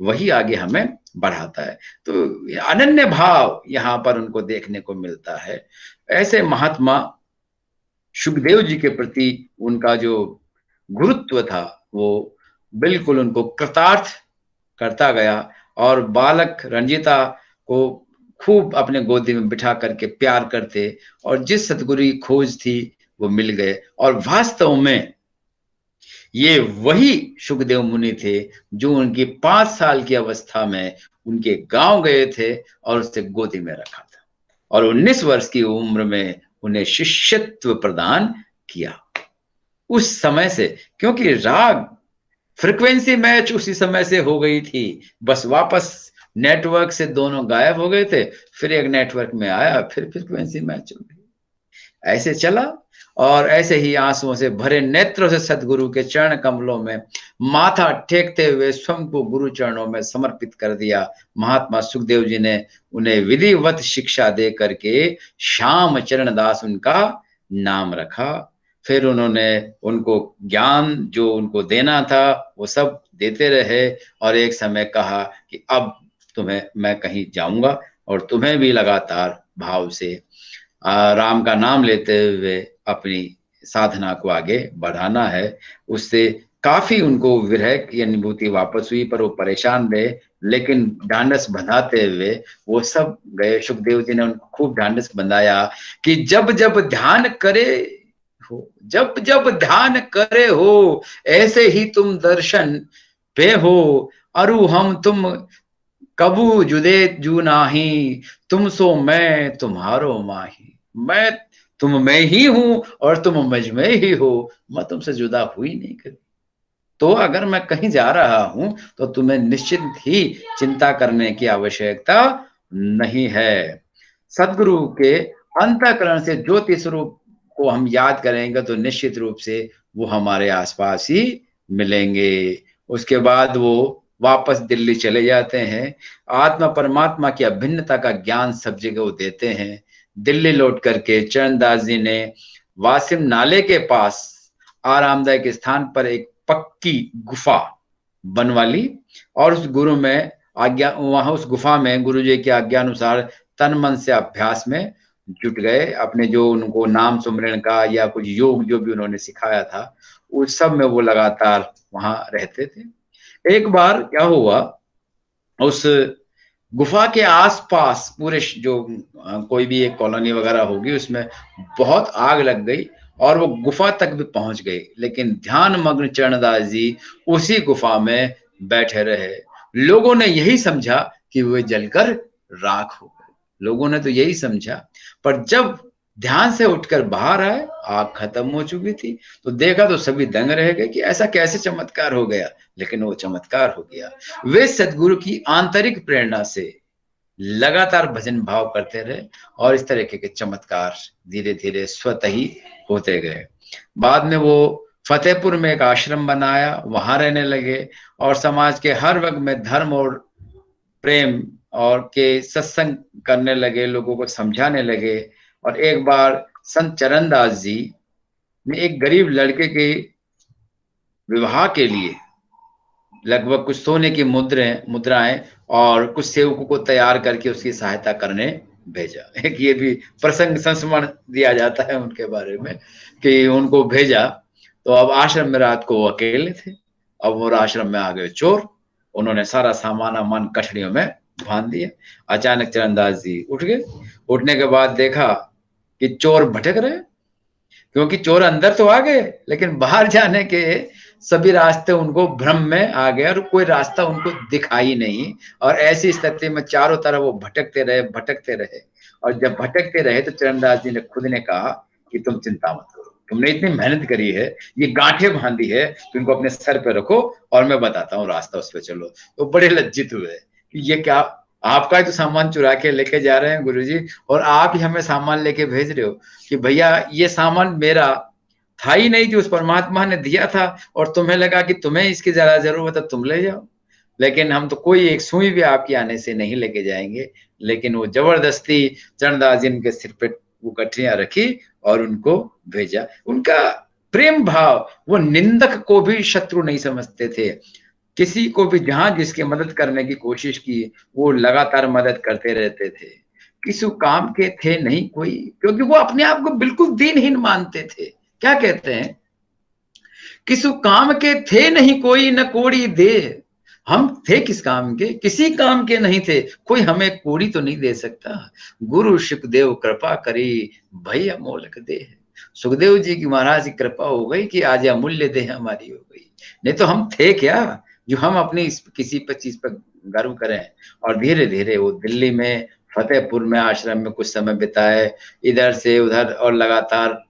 वही आगे हमें बढ़ाता है। तो अनन्य भाव यहां पर उनको देखने को मिलता है। ऐसे महात्मा सुखदेव जी के प्रति उनका जो गुरुत्व था, वो बिल्कुल उनको कृतार्थ करता गया। और बालक रंजीता को खूब अपने गोदी में बिठा करके प्यार करते, और जिस सतगुरु की खोज थी वो मिल गए। और वास्तव में ये वही सुखदेव मुनि थे जो उनकी 5 साल की अवस्था में उनके गांव गए थे और उसे गोदी में रखा था, और 19 वर्ष की उम्र में उन्हें शिष्यत्व प्रदान किया। उस समय से, क्योंकि राग फ्रीक्वेंसी मैच उसी समय से हो गई थी, बस वापस नेटवर्क से दोनों गायब हो गए थे, फिर एक नेटवर्क में आया, फिर फ्रीक्वेंसी मैच हो गई। ऐसे चला, और ऐसे ही आंसुओं से भरे नेत्रों से सदगुरु के चरण कमलों में माथा टेकते हुए स्वयं को गुरु चरणों में समर्पित कर दिया। महात्मा सुखदेव जी ने उन्हें विधिवत शिक्षा दे करके श्याम चरण दास उनका नाम रखा। फिर उन्होंने उनको ज्ञान जो उनको देना था वो सब देते रहे, और एक समय कहा कि अब तुम्हें मैं कहीं जाऊंगा और तुम्हें भी लगातार भाव से राम का नाम लेते हुए अपनी साधना को आगे बढ़ाना है। उससे काफी उनको विरह की अनुभूति वापस हुई, पर वो परेशान रहे, लेकिन ढांढस बंधाते हुए वो सब गए। सुखदेव जी ने उनको खूब ढांढस बंधाया कि जब जब ध्यान करे हो, जब जब ध्यान करे हो, ऐसे ही तुम दर्शन पे हो। अरु हम तुम कबू जुदे जू नाही, तुम सो मैं तुम्हारो माही। मैं तुम में ही हूं और तुम मुझ में ही हो, मैं तुमसे जुदा हुई नहीं कभी। तो अगर मैं कहीं जा रहा हूं तो तुम्हें निश्चित ही चिंता करने की आवश्यकता नहीं है। सदगुरु के अंतःकरण से ज्योति स्वरूप को हम याद करेंगे तो निश्चित रूप से वो हमारे आसपास ही मिलेंगे। उसके बाद वो वापस दिल्ली चले जाते हैं। आत्मा परमात्मा की अभिन्नता का ज्ञान सब जगह वो देते हैं। दिल्ली लौट करके चरणदास जी ने वासिम नाले के पास आरामदायक स्थान पर एक पक्की गुफा बनवा ली, और उस गुरु में आज्ञा वहां उस गुफा में गुरु जी की आज्ञा अनुसार तन मन से अभ्यास में जुट गए। अपने जो उनको नाम सुमरण का या कुछ योग जो भी उन्होंने सिखाया था उस सब में वो लगातार वहां रहते थे। एक बार क्या हुआ, उस गुफा के आसपास पूरे जो कोई भी एक कॉलोनी वगैरह होगी उसमें बहुत आग लग गई, और वो गुफा तक भी पहुंच गई, लेकिन ध्यान मग्न चरणदास जी उसी गुफा में बैठे रहे। लोगों ने यही समझा कि वे जलकर राख हो गए, लोगों ने तो यही समझा। पर जब ध्यान से उठकर बाहर आए, आग खत्म हो चुकी थी। तो देखा तो सभी दंग रह गए कि ऐसा कैसे चमत्कार हो गया, लेकिन वो चमत्कार हो गया। वे सदगुरु की आंतरिक प्रेरणा से लगातार भजन भाव करते रहे, और इस तरह के चमत्कार धीरे धीरे स्वतः ही होते गए। बाद में वो फतेहपुर में एक आश्रम बनाया, वहां रहने लगे, और समाज के हर वर्ग में धर्म और प्रेम और के सत्संग करने लगे, लोगों को समझाने लगे। और एक बार संत चरणदास जी ने एक गरीब लड़के के विवाह के लिए लगभग कुछ सोने की मुद्राएं और कुछ सेवकों को तैयार करके उसकी सहायता करने भेजा। एक ये भी प्रसंग संस्मरण दिया जाता है उनके बारे में कि उनको भेजा। तो अब आश्रम में रात को वो अकेले थे। अब वो आश्रम में आ गए चोर, उन्होंने सारा सामान कठड़ियों में बांध दिया। अचानक चरणदास जी उठ गए। उठने के बाद देखा कि चोर भटक रहे, क्योंकि चोर अंदर तो आ गए लेकिन बाहर जाने के सभी रास्ते उनको भ्रम में आ गए, और कोई रास्ता उनको दिखाई नहीं। और ऐसी स्थिति में चारों तरफ वो भटकते रहे। और जब भटकते रहे तो चरणदास जी ने खुद ने कहा कि तुम चिंता मत करो, तुमने इतनी मेहनत करी है, ये गांठें बांधी है, तो इनको अपने सर पे रखो और मैं बताता हूँ रास्ता, उस पर चलो। तो बड़े लज्जित हुए कि ये क्या, आपका ही तो सामान चुरा के लेके जा रहे हैं गुरुजी, और आप ही हमें सामान लेके भेज रहे हो कि भैया ये सामान मेरा था ही नहीं, जो उस परमात्मा ने दिया था, और तुम्हें लगा कि तुम्हें इसकी ज्यादा जरूरत है, तुम ले जाओ। लेकिन हम तो कोई एक सुई भी आपके आने से नहीं लेके जाएंगे। लेकिन वो जबरदस्ती चरणदास जी के सिर पे वो गठरियां रखी और उनको भेजा। उनका प्रेम भाव, वो निंदक को भी शत्रु नहीं समझते थे। किसी को भी जहां जिसकी मदद करने की कोशिश की, वो लगातार मदद करते रहते थे। किसी काम के थे नहीं कोई, क्योंकि वो अपने आप को बिल्कुल दीनहीन मानते थे। क्या कहते हैं, किसी काम के थे नहीं कोई, न कोड़ी दे, हम थे किस काम के? किसी काम के नहीं थे। कोई हमें कोड़ी तो नहीं दे सकता। गुरु सुखदेव कृपा करी, भई अमोलक दे। सुखदेव जी की महाराज की कृपा हो गई कि आज अमूल्य देह हमारी हो गई। नहीं तो हम थे क्या जो हम अपनी किसी पर चीज पर गर्व करें। और धीरे धीरे वो दिल्ली में फतेहपुर में आश्रम में कुछ समय बिताए, इधर से उधर और लगातार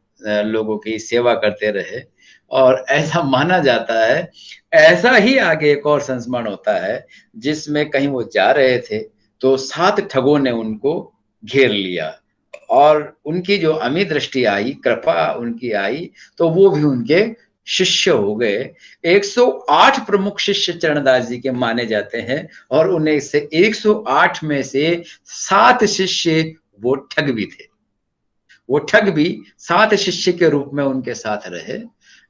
लोगों की सेवा करते रहे। और ऐसा माना जाता है, ऐसा ही आगे एक और संस्मरण होता है जिसमें कहीं वो जा रहे थे तो 7 ठगों ने उनको घेर लिया और उनकी जो अमी दृष्टि आई, कृपा उनकी आई, तो वो भी उनके शिष्य हो गए। 108 प्रमुख शिष्य चरणदास जी के माने जाते हैं और उन्हें से 108 में से 7 शिष्य वो ठग भी थे। वो ठग भी 7 शिष्य के रूप में उनके साथ रहे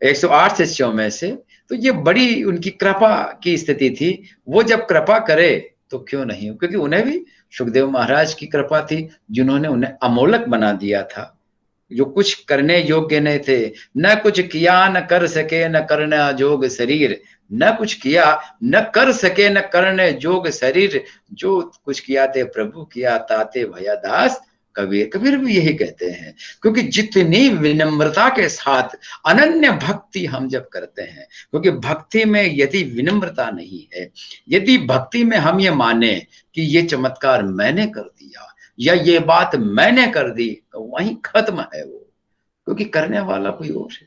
108 शिष्यों में से। तो ये बड़ी उनकी कृपा की स्थिति थी। वो जब कृपा करे तो क्यों नहीं, क्योंकि उन्हें भी सुखदेव महाराज की कृपा थी जिन्होंने उन्हें अमोलक बना दिया था। जो कुछ करने योग्य नहीं थे, न कुछ किया न कर सके न करने जोग शरीर, न कुछ किया न कर सके न करने जोग शरीर, जो कुछ किया ते प्रभु किया ताते भया दास कबीर। कबीर भी यही कहते हैं, क्योंकि जितनी विनम्रता के साथ अनन्य भक्ति हम जब करते हैं, क्योंकि भक्ति में यदि विनम्रता नहीं है, यदि भक्ति में हम ये माने कि ये चमत्कार मैंने कर दिया या ये बात मैंने कर दी, तो वहीं खत्म है वो, क्योंकि करने वाला कोई और है,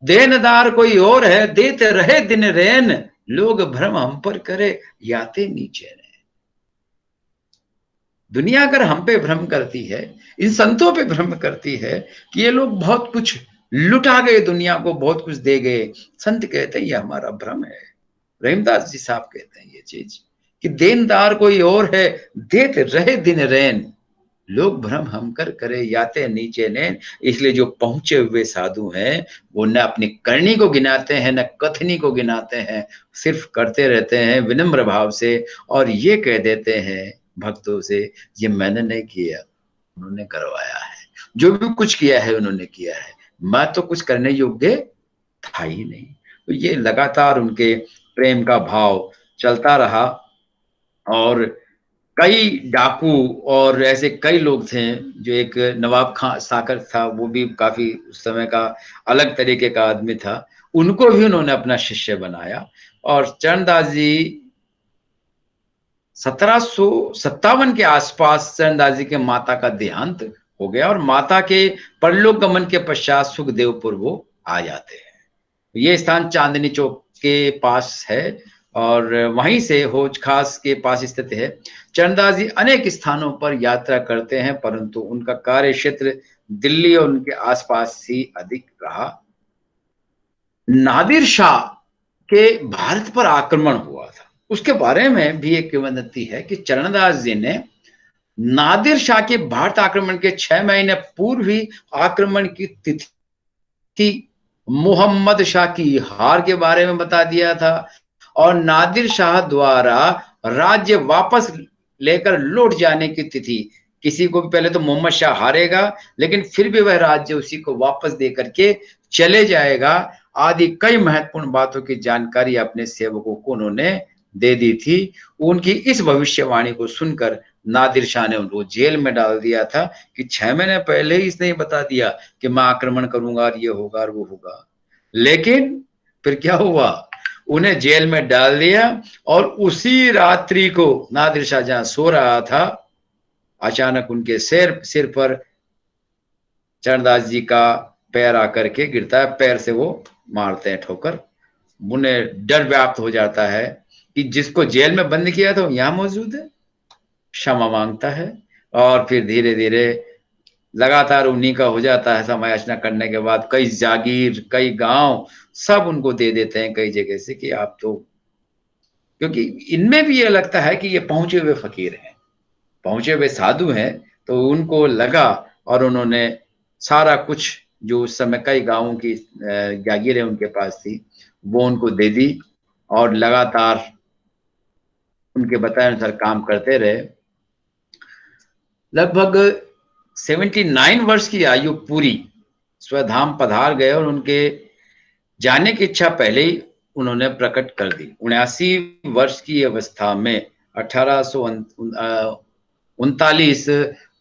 देनदार कोई और है। देते रहे दिन रैन, लोग भ्रम हम पर करे याते नीचे रहे। दुनिया अगर हम पे भ्रम करती है, इन संतों पे भ्रम करती है कि ये लोग बहुत कुछ लुटा गए, दुनिया को बहुत कुछ दे गए, संत कहते हैं ये हमारा भ्रम है। रहीमदास जी साहब कहते हैं ये चीज कि देनदार कोई और है, देते रहे दिन रैन, लोग भ्रम हम कर करे याते नीचे नैन। इसलिए जो पहुंचे हुए साधु हैं वो न अपनी करनी को गिनाते हैं न कथनी को गिनाते हैं, सिर्फ करते रहते हैं विनम्र भाव से और ये कह देते हैं भक्तों से ये मैंने नहीं किया, उन्होंने करवाया है। जो भी कुछ किया है उन्होंने किया है, मैं तो कुछ करने योग्य था ही नहीं। तो ये लगातार उनके प्रेम का भाव चलता रहा। और कई डाकू और ऐसे कई लोग थे, जो एक नवाब खां साकर था, वो भी काफी उस समय का अलग तरीके का आदमी था, उनको भी उन्होंने अपना शिष्य बनाया। और चरणदास जी 1757 के आसपास चरणदास जी के माता का देहांत हो गया और माता के परलोक गमन के पश्चात सुखदेवपुर वो आ जाते हैं। ये स्थान चांदनी चौक के पास है और वहीं से हौज खास के पास स्थित है। चरणदास जी अनेक स्थानों पर यात्रा करते हैं, परंतु उनका कार्य क्षेत्र दिल्ली और उनके आसपास ही अधिक रहा। नादिर शाह के भारत पर आक्रमण हुआ था, उसके बारे में भी एक किंवदंती है कि चरणदास जी ने नादिर शाह के भारत आक्रमण के 6 महीने पूर्व ही आक्रमण की तिथि मोहम्मद शाह की हार के बारे में बता दिया था और नादिर शाह द्वारा राज्य वापस लेकर लौट जाने की तिथि, किसी को भी पहले तो मोहम्मद शाह हारेगा लेकिन फिर भी वह राज्य उसी को वापस दे करके चले जाएगा, आदि कई महत्वपूर्ण बातों की जानकारी अपने सेवकों को उन्होंने दे दी थी। उनकी इस भविष्यवाणी को सुनकर नादिर शाह ने उनको जेल में डाल दिया था कि 6 महीने पहले ही इसने बता दिया कि मैं आक्रमण करूंगा और ये होगा और वो होगा। लेकिन फिर क्या हुआ, उन्हें जेल में डाल दिया और उसी रात्रि को नादिर शाह जहां सो रहा था, अचानक उनके सिर पर चरणदास जी का पैर आकर के गिरता है, पैर से वो मारते हैं ठोकर। उन्हें डर व्याप्त हो जाता है कि जिसको जेल में बंद किया था वो यहां मौजूद है, क्षमा मांगता है और फिर धीरे धीरे लगातार उन्हीं का हो जाता है। समय याचना करने के बाद कई जागीर कई गांव सब उनको दे देते हैं कई जगह से कि आप तो, क्योंकि इनमें भी ये लगता है कि ये पहुंचे हुए फकीर हैं, पहुंचे हुए साधु हैं, तो उनको लगा और उन्होंने सारा कुछ जो उस समय कई गांवों की जागीरें उनके पास थी वो उनको दे दी और लगातार उनके बताए अनुसार काम करते रहे। लगभग 79 वर्ष की आयु पूरी स्वधाम पधार गए और उनके जाने की इच्छा पहले ही उन्होंने प्रकट कर दी। 79 वर्ष की अवस्था में 1839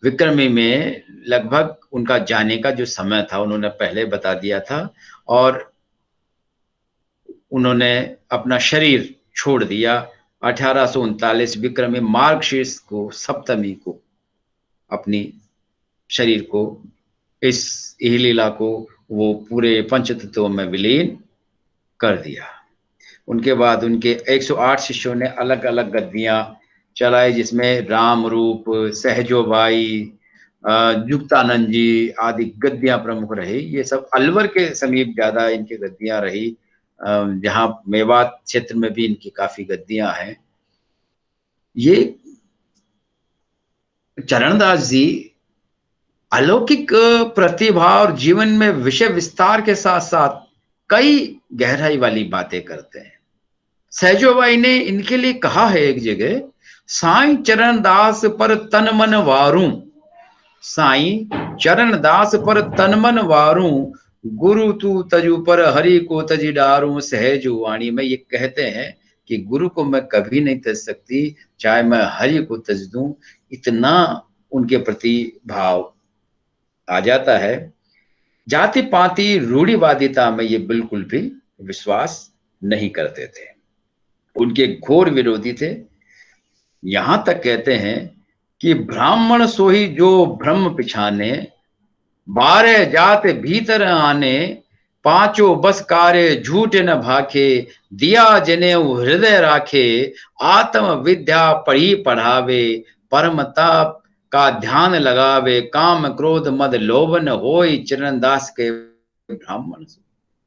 विक्रमी में लगभग उनका जाने का जो समय था उन्होंने पहले बता दिया था, और उन्होंने अपना शरीर छोड़ दिया 1839 विक्रमी मार्गशीर्ष को सप्तमी को, अपनी शरीर को, इस लीला को वो पूरे पंचतत्वों में विलीन कर दिया। उनके बाद उनके 108 शिष्यों ने अलग अलग गद्दियां चलाई, जिसमें राम रूप, सहजोबाई, युक्तानंद जी आदि गद्दियां प्रमुख रही। ये सब अलवर के समीप ज्यादा इनकी गद्दियां रही, जहां मेवात क्षेत्र में भी इनकी काफी गद्दियां हैं। ये चरणदास जी अलौकिक प्रतिभा और जीवन में विषय विस्तार के साथ साथ कई गहराई वाली बातें करते हैं। सहजोबाई ने इनके लिए कहा है एक जगह, साईं चरण दास पर तन मन वारूं, साईं चरण दास पर तन मन वारूं, गुरु तू तजु पर हरि को तजी डारूं। सहज वाणी में ये कहते हैं कि गुरु को मैं कभी नहीं तज सकती, चाहे मैं हरि को तज दूं। इतना उनके प्रति भाव आ जाता है। जाति पाति रूढ़िवादिता में ये बिल्कुल भी विश्वास नहीं करते थे, उनके घोर विरोधी थे। यहां तक कहते हैं कि ब्राह्मण सोही जो ब्रह्म पिछाने, 12 जात भीतर आने, पांचों बस कार्य झूठ न भाखे, दिया जने हृदय राखे, आत्म विद्या पढ़ी पढ़ावे, परम ताप का ध्यान लगावे, काम क्रोध मद लोभ न होय, चरणदास के ब्राह्मण।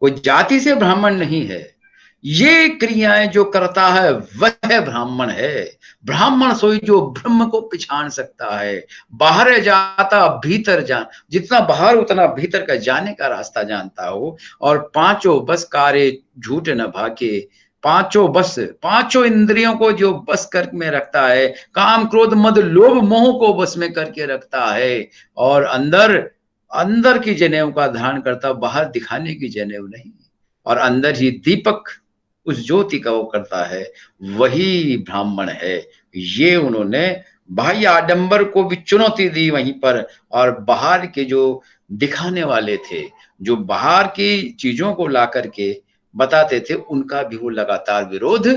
कोई जाति से ब्राह्मण नहीं है, ये क्रियाएं जो करता है वह ब्राह्मण है। ब्राह्मण सोई जो ब्रह्म को पहचान सकता है, बाहर जाता भीतर जान, जितना बाहर उतना भीतर का जाने का रास्ता जानता हो, और पांचों बस कार्य झूठ न भाके, पांचों बस, पांचों इंद्रियों को जो बस कर में रखता है, काम क्रोध मद लोभ मोह को बस में करके रखता है, और अंदर अंदर की जनेऊ का धारण करता, बाहर दिखाने की जनेऊ नहीं, और अंदर ही दीपक उस ज्योति का वो करता है, वही ब्राह्मण है। ये उन्होंने बाह्य आडंबर को भी चुनौती दी वहीं पर, और बाहर के जो दिखाने वाले थे, जो बाहर की चीजों को ला करके बताते थे, उनका भी वो लगातार विरोध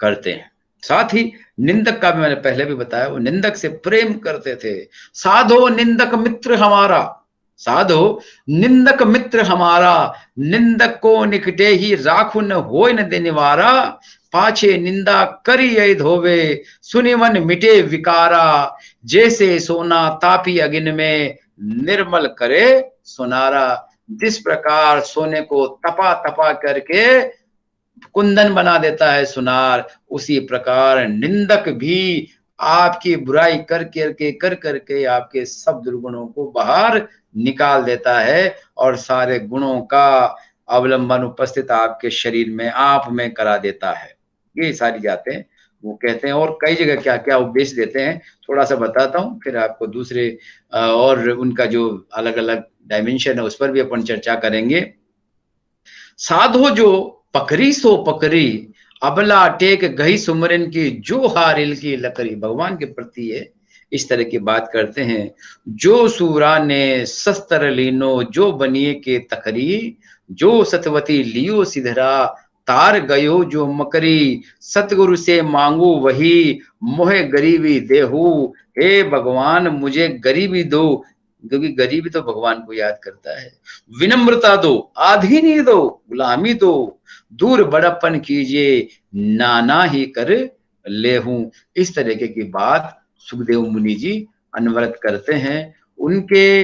करते हैं। साथ ही निंदक का भी मैंने पहले भी बताया, वो निंदक से प्रेम करते थे। साधो निंदक मित्र हमारा, साधो निंदक मित्र हमारा, निंदक को निकटे ही राखु न होय न देनिवारा, पाछे निंदा करी यही धोवे, सुनि मन मिटे विकारा, जैसे सोना तापी अगिन में, निर्मल करे सुनारा। जिस प्रकार सोने को तपा तपा करके कुंदन बना देता है सुनार, उसी प्रकार निंदक भी आपकी बुराई कर करके आपके सब दुर्गुणों को बाहर निकाल देता है, और सारे गुणों का अवलंबन उपस्थित आपके शरीर में, आप में करा देता है। ये सारी बातें वो कहते हैं, और कई जगह क्या क्या उपदेश देते हैं, थोड़ा सा बताता हूँ, फिर आपको दूसरे और उनका जो अलग अलग डायमेंशन है उस पर भी अपन चर्चा करेंगे। साधो जो पकड़ी सो पकड़ी, अबला टेक गही सुमरन की, जो हारिल की लकड़ी, भगवान के प्रति है इस तरह की बात करते हैं। जो सूरा ने शस्त्र लीनो, जो बनिए के तकरी, जो सतवती लियो सिधरा, तार गयो जो मकरी, सतगुरु से मांगू वही, मोहे गरीबी देहू, हे भगवान मुझे गरीबी दो, क्योंकि गरीबी तो भगवान को याद करता है। विनम्रता दो, आधीनी दो, गुलामी दो, दूर बड़प्पन कीजिए, नाना ही कर लेहूं। इस तरीके की बात सुखदेव मुनि जी अनवरत करते हैं। उनके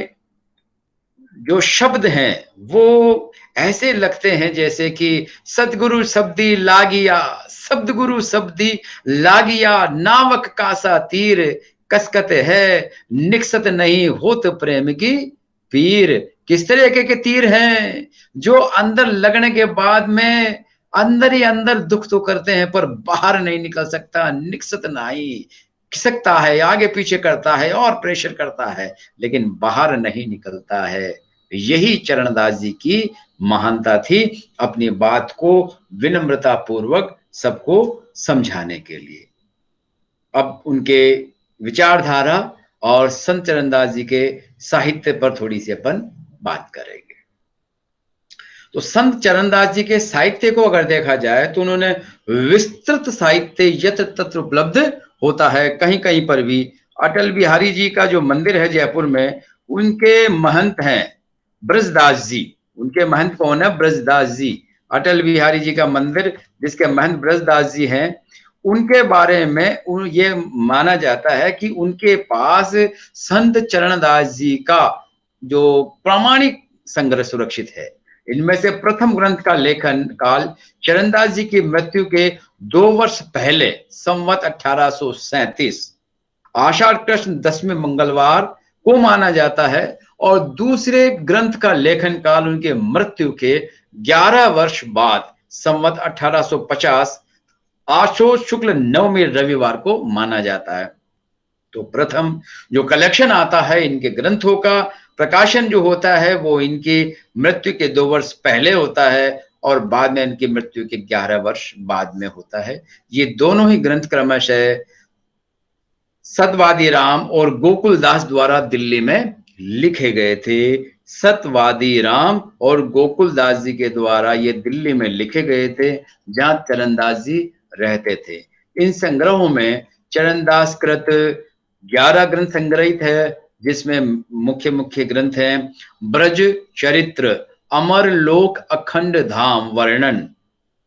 जो शब्द हैं वो ऐसे लगते हैं जैसे कि सतगुरु शब्दी लागिया, सतगुरु शब्दी लागिया, नावक का सा तीर, कसकत है निकसत नहीं होत प्रेम की पीर। किस तरह के तीर हैं, जो अंदर लगने के बाद में अंदर ही अंदर दुख तो करते हैं पर बाहर नहीं निकल सकता, निकसत नहीं, खिसकता है, आगे पीछे करता है और प्रेशर करता है, लेकिन बाहर नहीं निकलता है। यही चरणदास जी की महानता थी, अपनी बात को विनम्रता पूर्वक सबको समझाने के लिए। अब उनके विचारधारा और संत चरणदास जी के साहित्य पर थोड़ी सी अपन बात करेंगे। तो संत चरणदास जी के साहित्य को अगर देखा जाए तो उन्होंने विस्तृत साहित्य यत्र तत्र उपलब्ध होता है। कहीं कहीं पर भी अटल बिहारी जी का जो मंदिर है जयपुर में, उनके महंत हैं ब्रजदास जी। उनके महंत कौन है? ब्रजदास जी। अटल बिहारी जी का मंदिर जिसके महंत ब्रजदास जी हैं, उनके बारे में ये माना जाता है कि उनके पास संत चरणदास जी का जो प्रामाणिक संग्रह सुरक्षित है। इनमें से प्रथम ग्रंथ का लेखन काल चरणदास जी की मृत्यु के 2 वर्ष पहले संवत 1837 आषाढ़ कृष्ण 10वें मंगलवार को माना जाता है, और दूसरे ग्रंथ का लेखन काल उनके मृत्यु के 11 वर्ष बाद संवत 1850 आशोज शुक्ल 9वें रविवार को माना जाता है। तो प्रथम जो कलेक्शन आता है इनके ग्रंथों का, प्रकाशन जो होता है वो इनकी मृत्यु के 2 वर्ष पहले होता है, और बाद में इनकी मृत्यु के 11 वर्ष बाद में होता है। ये दोनों ही ग्रंथ क्रमशः सतवादी राम और गोकुल दास द्वारा दिल्ली में लिखे गए थे। सतवादी राम और गोकुल दास जी के द्वारा ये दिल्ली में लिखे गए थे, जहां चरणदास जी रहते थे। इन संग्रहों में चरणदास कृत 11 ग्रंथ संग्रहित है, जिसमें मुख्य मुख्य ग्रंथ हैं ब्रज चरित्र, अमर लोक अखंड धाम वर्णन,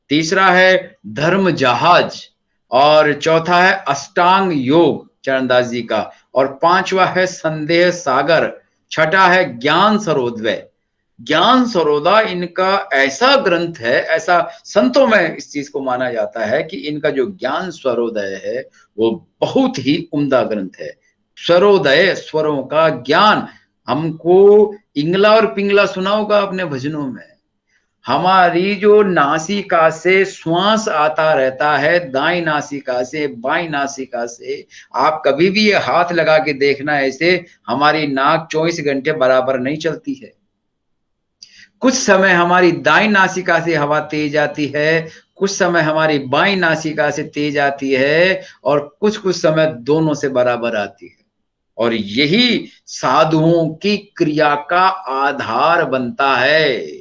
तीसरा है धर्म जहाज, और चौथा है अष्टांग योग चरणदास जी का, और पांचवा है संदेह सागर, छठा है ज्ञान सरोदय। ज्ञान सरोदा इनका ऐसा ग्रंथ है, ऐसा संतों में इस चीज को माना जाता है कि इनका जो ज्ञान स्वरोदय है वो बहुत ही उम्दा ग्रंथ है। स्वरोदय, स्वरों का ज्ञान। हमको इंगला और पिंगला सुना होगा अपने भजनों में। हमारी जो नासिका से श्वास आता रहता है, दाई नासिका से बाई नासिका से, आप कभी भी ये हाथ लगा के देखना, ऐसे हमारी नाक 24 घंटे बराबर नहीं चलती है। कुछ समय हमारी दाई नासिका से हवा तेज आती है, कुछ समय हमारी बाई नासिका से तेज आती है, और कुछ कुछ समय दोनों से बराबर आती है। और यही साधुओं की क्रिया का आधार बनता है।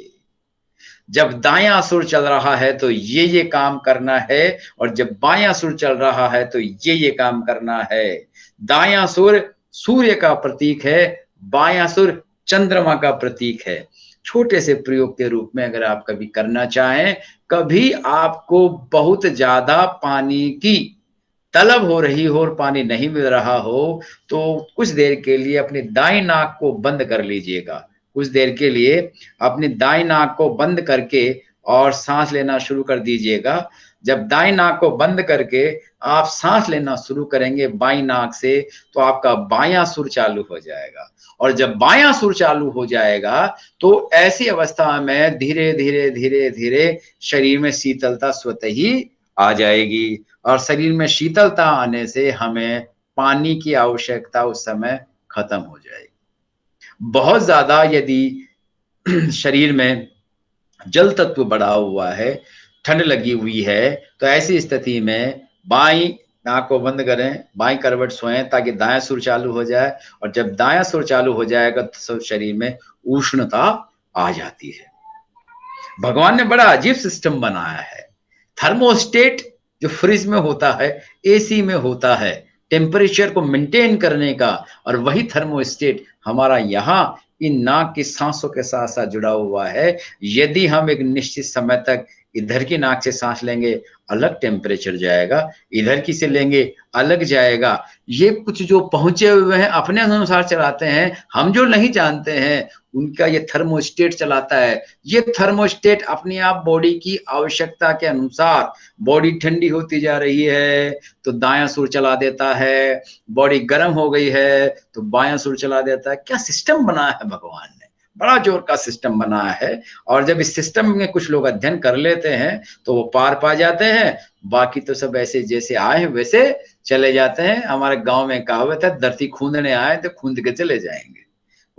जब दायां सुर चल रहा है तो ये काम करना है, और जब बायां सुर चल रहा है तो ये काम करना है। दायां सुर सूर्य का प्रतीक है, बायां सुर चंद्रमा का प्रतीक है। छोटे से प्रयोग के रूप में अगर आप कभी करना चाहें, कभी आपको बहुत ज्यादा पानी की तलब हो रही हो और पानी नहीं मिल रहा हो, तो कुछ देर के लिए अपनी दाई नाक को बंद कर लीजिएगा। कुछ देर के लिए अपनी दाई नाक को बंद करके और सांस लेना शुरू कर दीजिएगा। जब दाई नाक को बंद करके आप सांस लेना शुरू करेंगे बाई नाक से, तो आपका बायां सुर चालू हो जाएगा। और जब बायां सुर चालू हो जाएगा तो ऐसी अवस्था में धीरे धीरे धीरे धीरे शरीर में शीतलता स्वतः ही आ जाएगी, और शरीर में शीतलता आने से हमें पानी की आवश्यकता उस समय खत्म हो जाएगी। बहुत ज्यादा यदि शरीर में जल तत्व बढ़ा हुआ है, ठंड लगी हुई है, तो ऐसी स्थिति में बाई नाक को बंद करें, बाई करवट सोएं ताकि दायां सुर चालू हो जाए, और जब दायां सुर चालू हो जाएगा तो शरीर में उष्णता आ जाती है। भगवान ने बड़ा अजीब सिस्टम बनाया है। थर्मोस्टेट जो फ्रिज में होता है, एसी में होता है, टेम्परेचर को मेंटेन करने का, और वही थर्मोस्टेट हमारा यहाँ इन नाक की सांसों के साथ साथ जुड़ा हुआ है। यदि हम एक निश्चित समय तक इधर की नाक से सांस लेंगे, अलग टेम्परेचर जाएगा, इधर की से लेंगे अलग जाएगा। ये कुछ जो पहुंचे हुए हैं अपने अनुसार चलाते हैं, हम जो नहीं जानते हैं उनका ये थर्मोस्टेट चलाता है। ये थर्मोस्टेट अपनी आप बॉडी की आवश्यकता के अनुसार, बॉडी ठंडी होती जा रही है तो दायां सुर चला देता है, बॉडी गर्म हो गई है तो बायां सुर चला देता है। क्या सिस्टम बनाया है भगवान ने, बड़ा जोर का सिस्टम बनाया है। और जब इस सिस्टम में कुछ लोग अध्ययन कर लेते हैं तो वो पार पा जाते हैं, बाकी तो सब ऐसे जैसे आए हैं वैसे चले जाते हैं। हमारे गांव में कहावत है, धरती खूंदने आए तो खूंद के चले जाएंगे।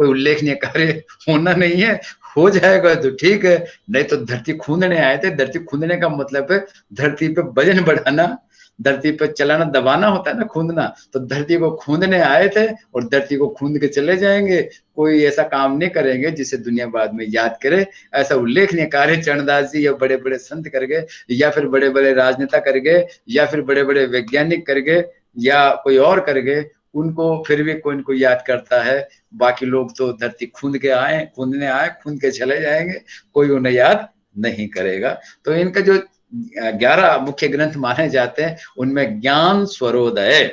कोई उल्लेखनीय कार्य होना नहीं है। हो जाएगा तो ठीक है, नहीं तो धरती खूंदने आए थे। धरती खूंदने का मतलब है धरती पे वजन बढ़ाना, धरती पे चलाना, दबाना होता है ना, खूंदना। तो धरती को खूंदने आए थे और धरती को खूंद के चले जाएंगे। कोई ऐसा काम नहीं करेंगे जिसे दुनिया बाद में याद करे। ऐसा उल्लेखनीय कार्य चरणदास जी या बड़े बड़े संत कर गए, या फिर बड़े बड़े राजनेता कर गए, या फिर बड़े बड़े वैज्ञानिक कर गए, या कोई और कर गए, उनको फिर भी कोई इनको याद करता है। बाकी लोग तो धरती खूंद के आए, खूंदने आए, खूंद के चले जाएंगे, कोई उन्हें याद नहीं करेगा। तो इनका जो 11 मुख्य ग्रंथ माने जाते हैं, उनमें ज्ञान स्वरोदय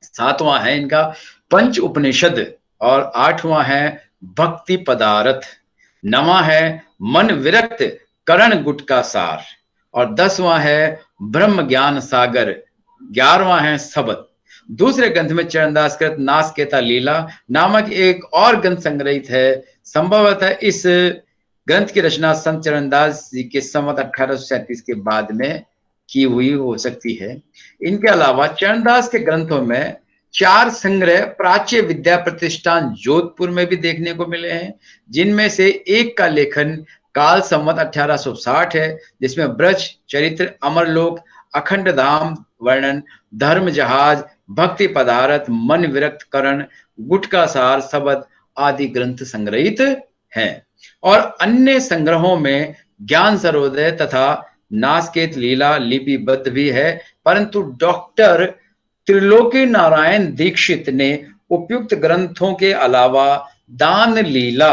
7वां है इनका, पंच उपनिषद, और 8वां है भक्ति पदार्थ, 9वां है मन विरक्त करण गुट का सार, और 10वां है ब्रह्म ज्ञान सागर, 11वां है शब्द। दूसरे ग्रंथ में चरणदास कृत नासकेता लीला नामक एक और ग्रंथ संग्रहित है। संभवतः इस ग्रंथ की रचना संत चरणदास जी के संवत 1837 के बाद में की हुई हो सकती है। इनके अलावा चरणदास के ग्रंथों में 4 संग्रह प्राच्य विद्या प्रतिष्ठान जोधपुर में भी देखने को मिले हैं, जिनमें से एक का लेखन काल संवत 1860 है, जिसमें ब्रज चरित्र, अमरलोक, अखंड धाम वर्णन, धर्म जहाज, भक्ति पदार्थ, मन विरक्त करण, गुटका सार, शब्द आदि ग्रंथ संग्रहित हैं। और अन्य संग्रहों में ज्ञान सरोदय तथा नासकेत लीला लिपिबद्ध भी है, परंतु डॉक्टर त्रिलोकी नारायण दीक्षित ने उपयुक्त ग्रंथों के अलावा दान लीला,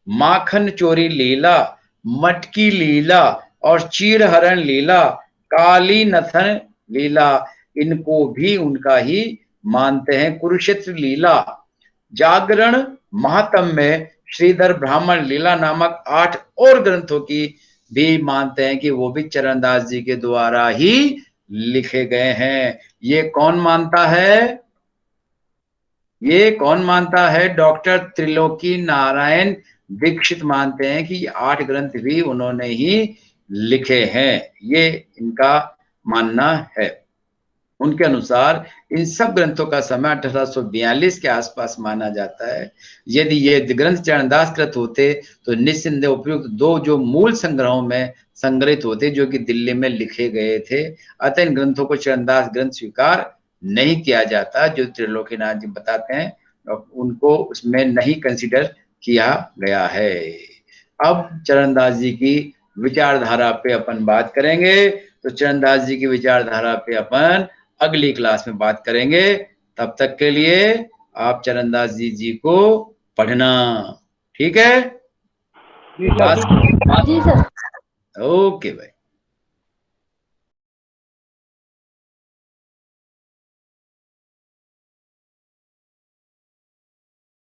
माखन चोरी लीला, मटकी लीला और चीरहरण लीला, काली नथन लीला, इनको भी उनका ही मानते हैं। कुरुक्षेत्र लीला, जागरण महात्म में श्रीधर ब्राह्मण लीला नामक 8 और ग्रंथों की भी मानते हैं कि वो भी चरणदास जी के द्वारा ही लिखे गए हैं। ये कौन मानता है? ये कौन मानता है? डॉक्टर त्रिलोकी नारायण दीक्षित मानते हैं कि 8 ग्रंथ भी उन्होंने ही लिखे हैं। ये इनका मानना है। उनके अनुसार इन सब ग्रंथों का समय 1842 के आसपास माना जाता है। यदि ये ग्रंथ चरणदास कृत होते तो निस्संदेह उपयुक्त 2 जो मूल संग्रहों में संग्रहित होते, जो कि दिल्ली में लिखे गए थे। अतः इन ग्रंथों को चरणदास ग्रंथ स्वीकार नहीं किया जाता, जो त्रिलोकीनाथ जी बताते हैं, उनको उसमें नहीं कंसिडर किया गया है। अब चरणदास जी की विचारधारा पे अपन बात करेंगे। तो चरणदास जी की विचारधारा पे अपन अगली क्लास में बात करेंगे। तब तक के लिए आप चरणदास जी को पढ़ना, ठीक है? जी सर। ओके भाई।